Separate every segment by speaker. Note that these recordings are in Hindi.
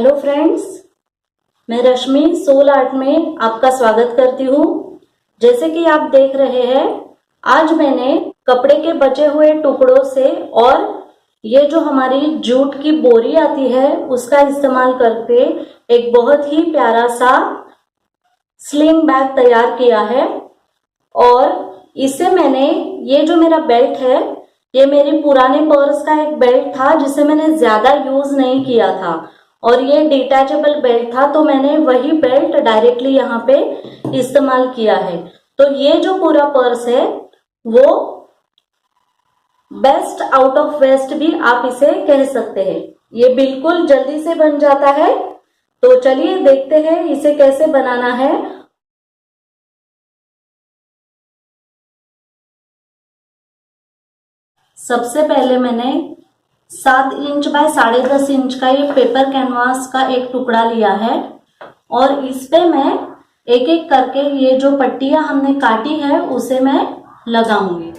Speaker 1: हेलो फ्रेंड्स, मैं रश्मि सोल आर्ट में आपका स्वागत करती हूँ। जैसे कि आप देख रहे हैं, आज मैंने कपड़े के बचे हुए टुकड़ों से और ये जो हमारी जूट की बोरी आती है उसका इस्तेमाल करके एक बहुत ही प्यारा सा स्लिंग बैग तैयार किया है। और इससे मैंने ये जो मेरा बेल्ट है, ये मेरी पुराने पर्स का एक बेल्ट था जिसे मैंने ज्यादा यूज नहीं किया था और ये डिटैचेबल बेल्ट था, तो मैंने वही बेल्ट डायरेक्टली यहाँ पे इस्तेमाल किया है। तो ये जो पूरा पर्स है वो बेस्ट आउट ऑफ वेस्ट भी आप इसे कह सकते हैं। ये बिल्कुल जल्दी से बन जाता है। तो चलिए देखते हैं इसे कैसे बनाना है। सबसे पहले मैंने 7 इंच बाय 10.5 इंच का ये पेपर कैनवास का एक टुकड़ा लिया है और इस पे मैं एक एक करके ये जो पट्टियां हमने काटी है उसे मैं लगाऊंगी।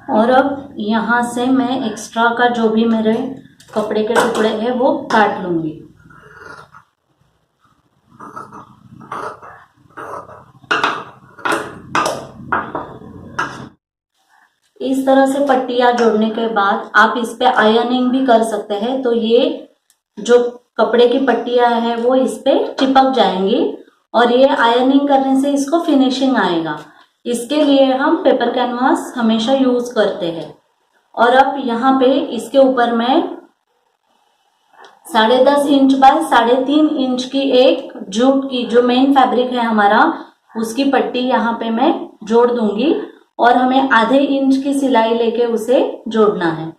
Speaker 1: और अब यहाँ से मैं एक्स्ट्रा का जो भी मेरे कपड़े के टुकड़े हैं वो काट लूंगी। इस तरह से पट्टियां जोड़ने के बाद आप इस पे आयरनिंग भी कर सकते हैं, तो ये जो कपड़े की पट्टियां हैं वो इस पे चिपक जाएंगी और ये आयरनिंग करने से इसको फिनिशिंग आएगा। इसके लिए हम पेपर कैनवास हमेशा यूज करते हैं। और अब यहाँ पे इसके ऊपर मैं 10.5 इंच बाय 3.5 इंच की एक जूट की जो मेन फैब्रिक है हमारा, उसकी पट्टी यहाँ पे मैं जोड़ दूंगी और हमें आधे इंच की सिलाई लेके उसे जोड़ना है।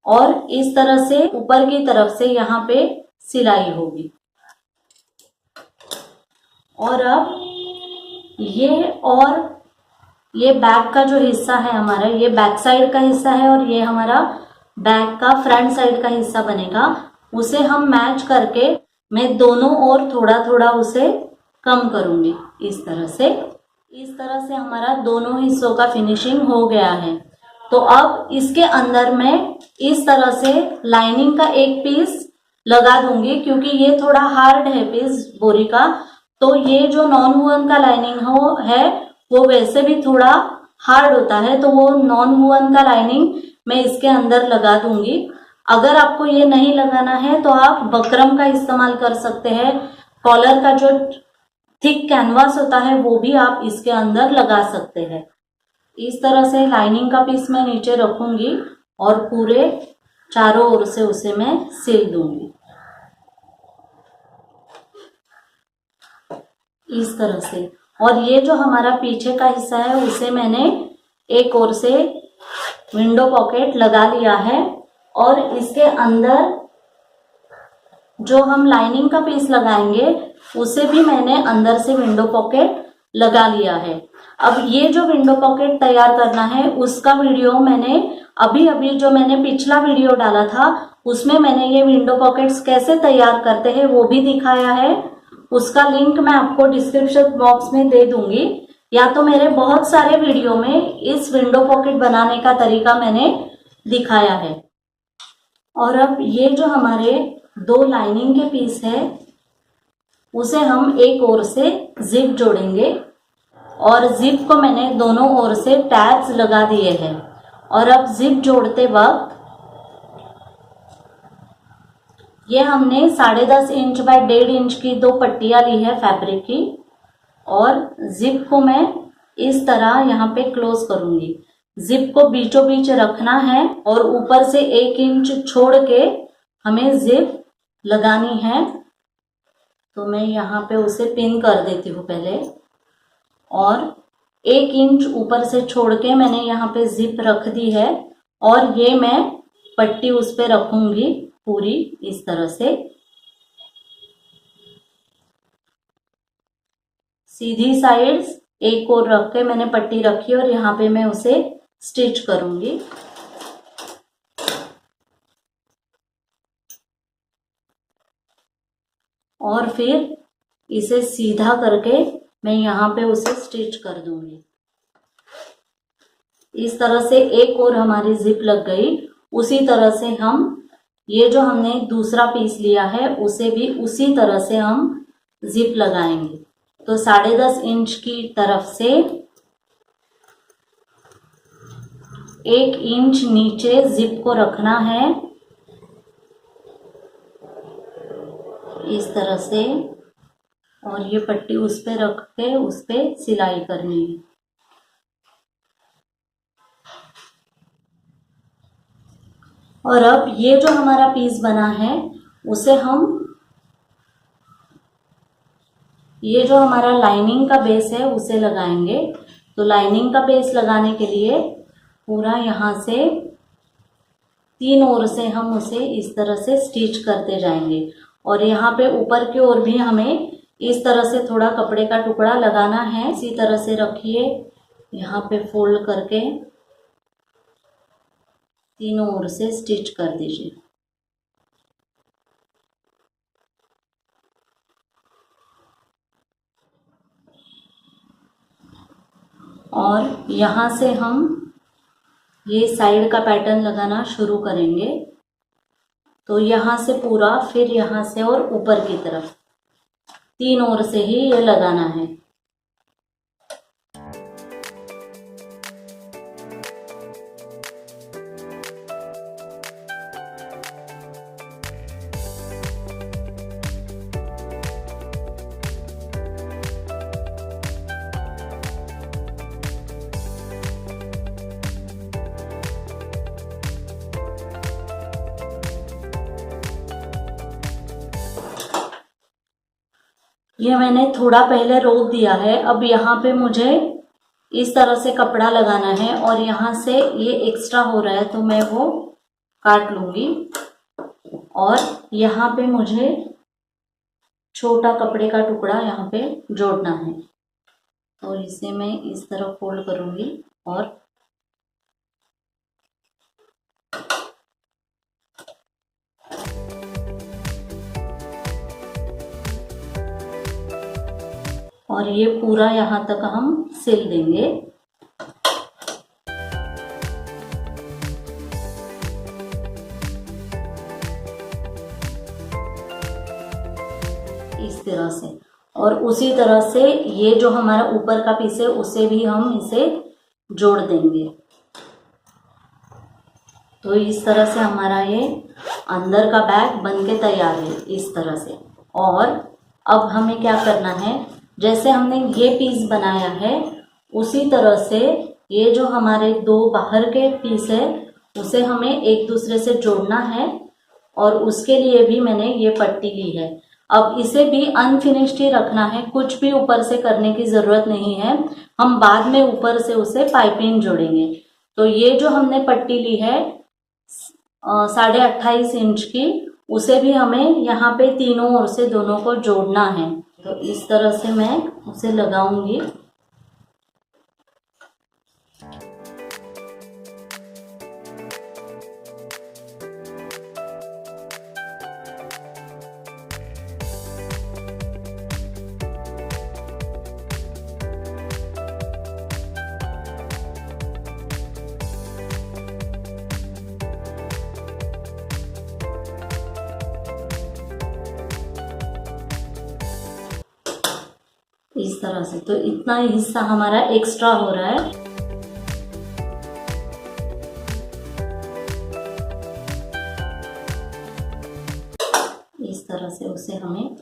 Speaker 1: और इस तरह से ऊपर की तरफ से यहाँ पे सिलाई होगी। और अब ये बैक का जो हिस्सा है हमारा, ये बैक साइड का हिस्सा है और ये हमारा बैक का फ्रंट साइड का हिस्सा बनेगा। उसे हम मैच करके मैं दोनों ओर थोड़ा थोड़ा उसे कम करूंगी। इस तरह से हमारा दोनों हिस्सों का फिनिशिंग हो गया है। तो अब इसके अंदर मैं इस तरह से लाइनिंग का एक पीस लगा दूंगी, क्योंकि ये थोड़ा हार्ड है पीस बोरी का। तो ये जो नॉन वूवन का लाइनिंग है वो वैसे भी थोड़ा हार्ड होता है, तो वो नॉन वूवन का लाइनिंग मैं इसके अंदर लगा दूंगी। अगर आपको ये नहीं लगाना है तो आप बकरम का इस्तेमाल कर सकते हैं। कॉलर का जो थिक कैनवास होता है वो भी आप इसके अंदर लगा सकते हैं। इस तरह से लाइनिंग का पीस मैं नीचे रखूंगी और पूरे चारों ओर से उसे मैं सिल दूंगी इस तरह से। और ये जो हमारा पीछे का हिस्सा है उसे मैंने एक ओर से विंडो पॉकेट लगा लिया है और इसके अंदर जो हम लाइनिंग का पीस लगाएंगे उसे भी मैंने अंदर से विंडो पॉकेट लगा लिया है। अब ये जो विंडो पॉकेट तैयार करना है उसका वीडियो मैंने अभी जो मैंने पिछला वीडियो डाला था उसमें मैंने ये विंडो पॉकेट्स कैसे तैयार करते हैं वो भी दिखाया है। उसका लिंक मैं आपको डिस्क्रिप्शन बॉक्स में दे दूंगी, या तो मेरे बहुत सारे वीडियो में इस विंडो पॉकेट बनाने का तरीका मैंने दिखाया है। और अब ये जो हमारे 2 लाइनिंग के पीस है उसे हम एक ओर से जिप जोड़ेंगे, और जिप को मैंने दोनों ओर से टैब्स लगा दिए हैं। और अब जिप जोड़ते वक्त ये हमने 10.5 इंच बाय 1.5 इंच की 2 पट्टियां ली है फैब्रिक की, और जिप को मैं इस तरह यहाँ पे क्लोज करूंगी। जिप को बीचों बीच रखना है और ऊपर से 1 इंच छोड़ के हमें जिप लगानी है। तो मैं यहाँ पे उसे पिन कर देती हूँ पहले, और 1 इंच ऊपर से छोड़ के मैंने यहाँ पे जिप रख दी है, और ये मैं पट्टी उस पे रखूंगी पूरी इस तरह से सीधी साइड्स एक और रख के मैंने पट्टी रखी, और यहाँ पे मैं उसे स्टिच करूंगी। और फिर इसे सीधा करके मैं यहाँ पे उसे स्टिच कर दूंगी। इस तरह से एक और हमारी जिप लग गई। उसी तरह से हम ये जो हमने दूसरा पीस लिया है उसे भी उसी तरह से हम जिप लगाएंगे। तो 10.5 इंच की तरफ से 1 इंच नीचे जिप को रखना है इस तरह से, और ये पट्टी उस पे रख के उस पे सिलाई करनी है। और अब ये जो हमारा पीस बना है उसे हम, ये जो हमारा लाइनिंग का बेस है उसे लगाएंगे। तो लाइनिंग का बेस लगाने के लिए पूरा यहाँ से 3 ओर से हम उसे इस तरह से स्टिच करते जाएंगे, और यहाँ पे ऊपर की ओर भी हमें इस तरह से थोड़ा कपड़े का टुकड़ा लगाना है। इसी तरह से रखिए, यहाँ पे फोल्ड करके तीनों ओर से स्टिच कर दीजिए। और यहाँ से हम ये साइड का पैटर्न लगाना शुरू करेंगे। तो यहाँ से पूरा, फिर यहाँ से और ऊपर की तरफ 3 ओर से ही ये लगाना है। ये मैंने थोड़ा पहले रोक दिया है। अब यहाँ पे मुझे इस तरह से कपड़ा लगाना है, और यहाँ से ये एक्स्ट्रा हो रहा है तो मैं वो काट लूंगी। और यहाँ पे मुझे छोटा कपड़े का टुकड़ा यहाँ पे जोड़ना है, और इसे मैं इस तरह फोल्ड करूंगी और ये पूरा यहाँ तक हम सिल देंगे। इस तरह से, और उसी तरह से ये जो हमारा ऊपर का पीस है उसे भी हम इसे जोड़ देंगे। तो इस तरह से हमारा ये अंदर का बैग बन के तैयार है इस तरह से। और अब हमें क्या करना है, जैसे हमने ये पीस बनाया है उसी तरह से ये जो हमारे 2 बाहर के पीस है उसे हमें एक दूसरे से जोड़ना है, और उसके लिए भी मैंने ये पट्टी ली है। अब इसे भी अनफिनिश्ड ही रखना है, कुछ भी ऊपर से करने की ज़रूरत नहीं है। हम बाद में ऊपर से उसे पाइपिंग जोड़ेंगे। तो ये जो हमने पट्टी ली है 28.5 इंच की, उसे भी हमें यहाँ पे तीनों ओर से दोनों को जोड़ना है। तो इस तरह से मैं उसे लगाऊंगी। इस तरह से। तो इतना हिस्सा हमारा एक्स्ट्रा हो रहा है। इस तरह से उसे हमें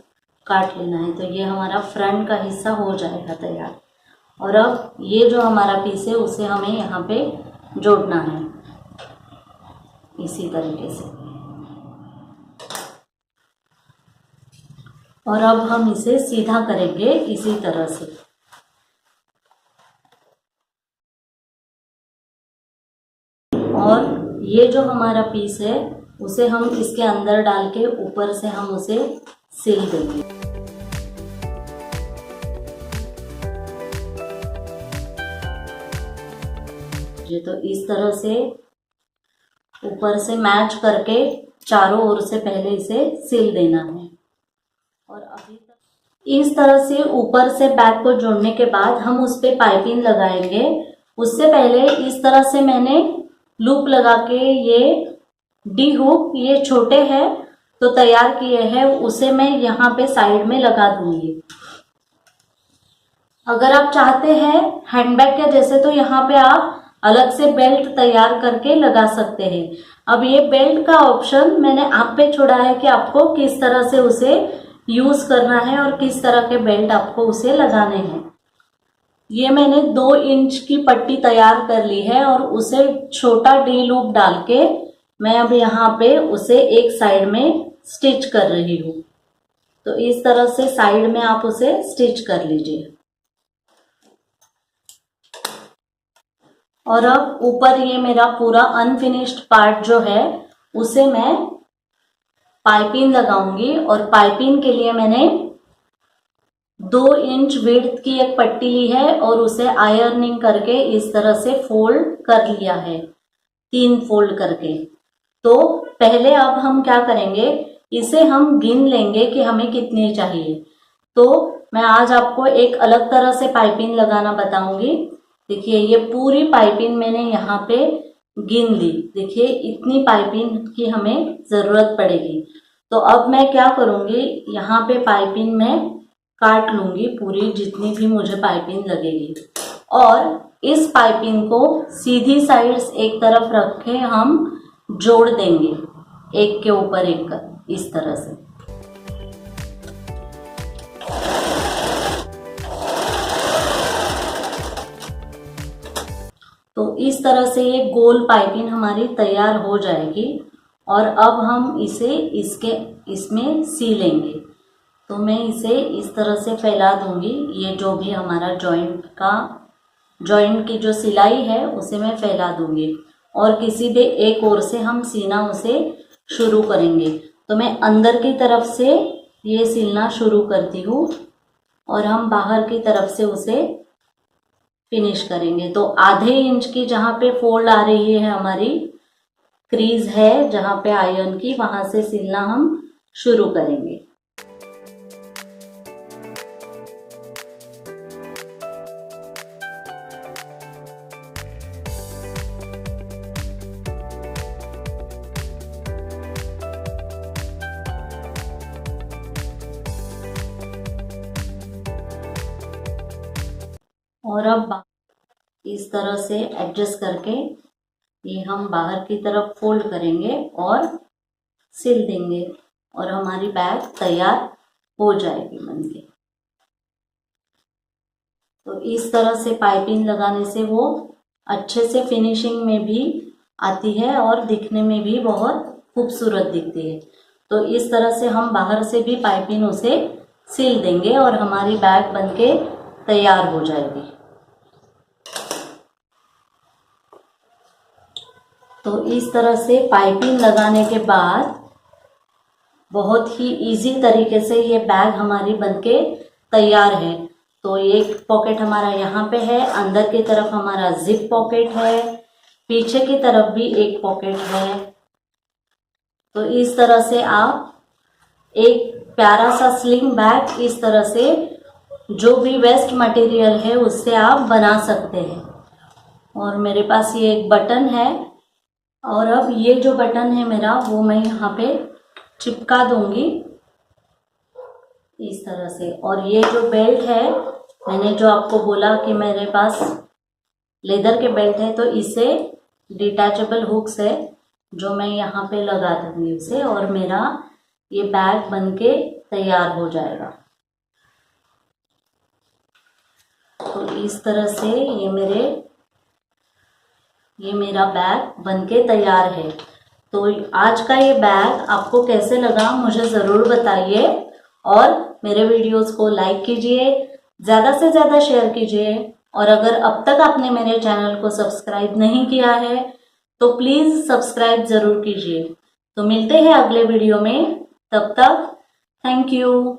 Speaker 1: काट लेना है। तो ये हमारा फ्रंट का हिस्सा हो जाएगा तैयार। और अब ये जो हमारा पीस है उसे हमें यहाँ पे जोड़ना है इसी तरीके से। और अब हम इसे सीधा करेंगे इसी तरह से। और ये जो हमारा पीस है उसे हम इसके अंदर डाल के ऊपर से हम उसे सिल देंगे। ये तो इस तरह से ऊपर से मैच करके चारों ओर से पहले इसे सिल देना है। और अभी तक इस तरह से ऊपर से बैक को जोड़ने के बाद हम उस पे पाइपिंग लगाएंगे। उससे पहले इस तरह से मैंने लूप लगा के ये डी हुक ये छोटे हैं तो तैयार किए हैं, उसे मैं यहाँ पे साइड में लगा दूंगी। अगर आप चाहते हैं हैंडबैग के जैसे तो यहाँ पे आप अलग से बेल्ट तैयार करके लगा सकते हैं। अब ये बेल्ट का ऑप्शन मैंने आप पे छोड़ा है कि आपको किस तरह से उसे यूज करना है और किस तरह के बेल्ट आपको उसे लगाने हैं। ये मैंने 2 इंच की पट्टी तैयार कर ली है और उसे छोटा डी लूप डाल के मैं अब यहाँ पे उसे एक साइड में स्टिच कर रही हूँ। तो इस तरह से साइड में आप उसे स्टिच कर लीजिए। और अब ऊपर ये मेरा पूरा अनफिनिश्ड पार्ट जो है उसे मैं पाइपिंग लगाऊंगी। और पाइपिंग के लिए मैंने 2 इंच विड्थ की एक पट्टी ली है और उसे आयरनिंग करके इस तरह से फोल्ड कर लिया है, 3 फोल्ड करके। तो पहले अब हम क्या करेंगे, इसे हम गिन लेंगे कि हमें कितनी चाहिए। तो मैं आज आपको एक अलग तरह से पाइपिंग लगाना बताऊंगी। देखिए ये पूरी पाइपिंग मैंने यहाँ पे गिन ली। देखिए इतनी पाइपिंग की हमें जरूरत पड़ेगी। तो अब मैं क्या करूंगी, यहाँ पे पाइपिंग में काट लूंगी पूरी जितनी भी मुझे पाइपिंग लगेगी। और इस पाइपिंग को सीधी साइड्स एक तरफ रख के हम जोड़ देंगे एक के ऊपर एक कर इस तरह से। तो इस तरह से ये गोल पाइपिंग हमारी तैयार हो जाएगी। और अब हम इसे इसमें सीलेंगे। तो मैं इसे इस तरह से फैला दूंगी। ये जो भी हमारा जॉइंट की जो सिलाई है उसे मैं फैला दूंगी। और किसी भी एक ओर से हम सीना उसे शुरू करेंगे। तो मैं अंदर की तरफ से ये सिलना शुरू करती हूँ और हम बाहर की तरफ से उसे फिनिश करेंगे। तो आधे इंच की जहाँ पे फोल्ड आ रही है हमारी क्रीज है जहाँ पे आयरन की, वहां से सिलना हम शुरू करेंगे। और अब इस तरह से एडजस्ट करके ये हम बाहर की तरफ फोल्ड करेंगे और सिल देंगे और हमारी बैग तैयार हो जाएगी बनके। तो इस तरह से पाइपिंग लगाने से वो अच्छे से फिनिशिंग में भी आती है और दिखने में भी बहुत खूबसूरत दिखती है। तो इस तरह से हम बाहर से भी पाइपिंग उसे सिल देंगे और हमारी बैग बनके तैयार हो जाएगी। तो इस तरह से पाइपिंग लगाने के बाद बहुत ही इजी तरीके से ये बैग हमारी बनके तैयार है। तो एक पॉकेट हमारा यहाँ पे है, अंदर की तरफ हमारा जिप पॉकेट है, पीछे की तरफ भी एक पॉकेट है। तो इस तरह से आप एक प्यारा सा स्लिंग बैग इस तरह से जो भी वेस्ट मटेरियल है उससे आप बना सकते हैं। और मेरे पास ये एक बटन है और अब ये जो बटन है मेरा वो मैं यहाँ पे चिपका दूंगी इस तरह से। और ये जो बेल्ट है मैंने जो आपको बोला कि मेरे पास लेदर के बेल्ट है, तो इसे डिटैचेबल हुक्स है जो मैं यहाँ पे लगा दूंगी उसे, और मेरा ये बैग बनके तैयार हो जाएगा। तो इस तरह से ये मेरा बैग बनके तैयार है। तो आज का ये बैग आपको कैसे लगा मुझे ज़रूर बताइए, और मेरे वीडियोस को लाइक कीजिए, ज़्यादा से ज़्यादा शेयर कीजिए, और अगर अब तक आपने मेरे चैनल को सब्सक्राइब नहीं किया है तो प्लीज़ सब्सक्राइब ज़रूर कीजिए। तो मिलते हैं अगले वीडियो में, तब तक थैंक यू।